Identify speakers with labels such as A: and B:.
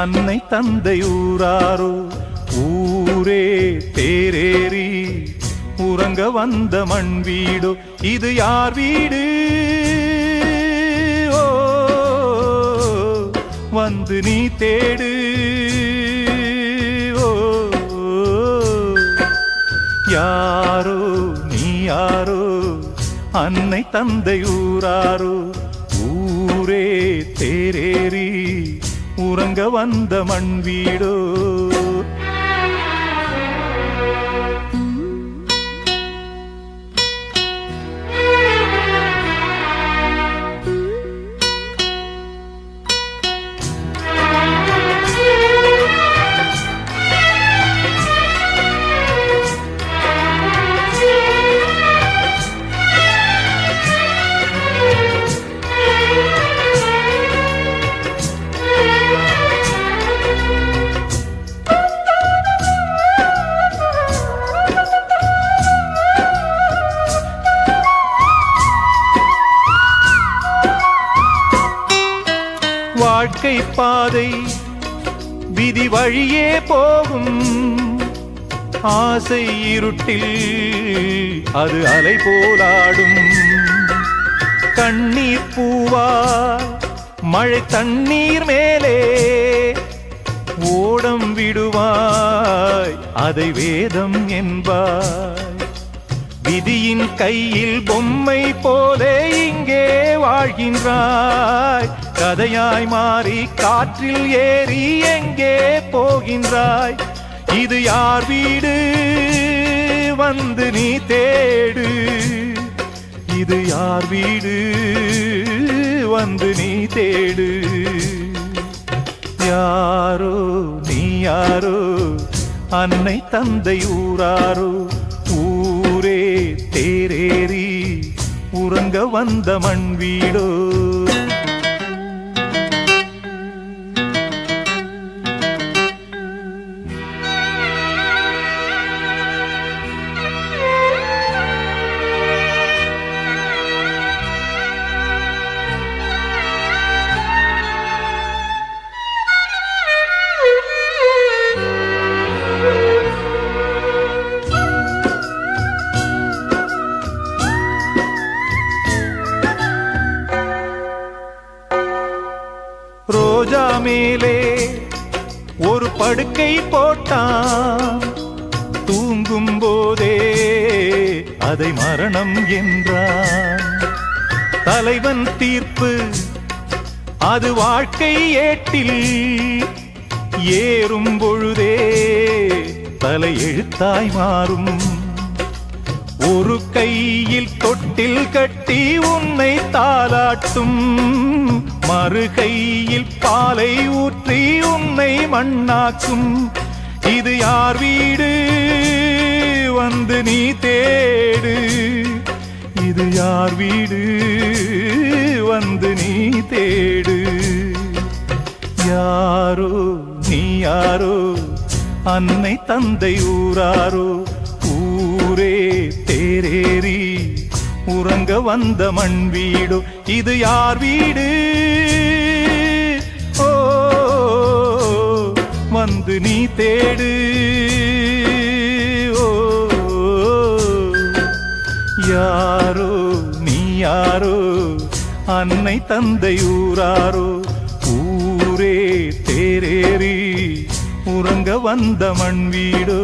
A: அன்னை தந்தை ஊராரோ ஊரே தேரேறி உறங்க வந்த மண் வீடோ இது யார் வீடு ஓ வந்து நீ தேடு ஓ யாரோ நீ யாரோ அன்னை தந்தை ஊராரோ ஊரே தேரேறி உறங்க வந்த மண் வீடோ வாழ்க்கை பாதை விதி வழியே போகும் ஆசை இருட்டில் அது அலை போலாடும் கண்ணீர் பூவா மழை தண்ணீர் மேலே ஓடம் விடுவாய் அதை வேதம் என்பாய் விதியின் கையில் பொம்மை போலே இங்கே வாழ்கின்றாய் கதையாய் மாறி காற்றில் ஏறி எங்கே போகின்றாய் இது யார் வீடு வந்து நீ தேடு இது யார் வீடு வந்து நீ தேடு யாரோ நீ யாரோ அன்னை தந்தை ஊராரோ ஊரே தேரேறி உறங்க வந்த மண் வீடோ ரோஜா மேலே ஒரு படுக்கை போட்டான் தூங்கும் போதே அதை மரணம் என்றான் தலைவன் தீர்ப்பு அது வாழ்க்கை ஏட்டில் ஏறும் பொழுதே தலை எழுத்தாய் மாறும் ஒரு கையில் தொட்டில் கட்டி உன்னை தாலாட்டும் மறு கையில் பாலை ஊற்றி உன்னை மண்ணாக்கும் இது யார் வீடு வந்து நீ தேடு இது யார் வீடு வந்து நீ தேடு யாரோ நீ யாரோ அன்னை தந்தை ஊராரோ ஊரே தேரேறி உறங்க வந்த மண் வீடோ இது யார் வீடு ஓ வந்து நீ தேடு ஓ யாரோ நீ யாரோ அன்னை தந்தை ஊராரோ ஊரே தேரேறி உறங்க வந்த மண் வீடோ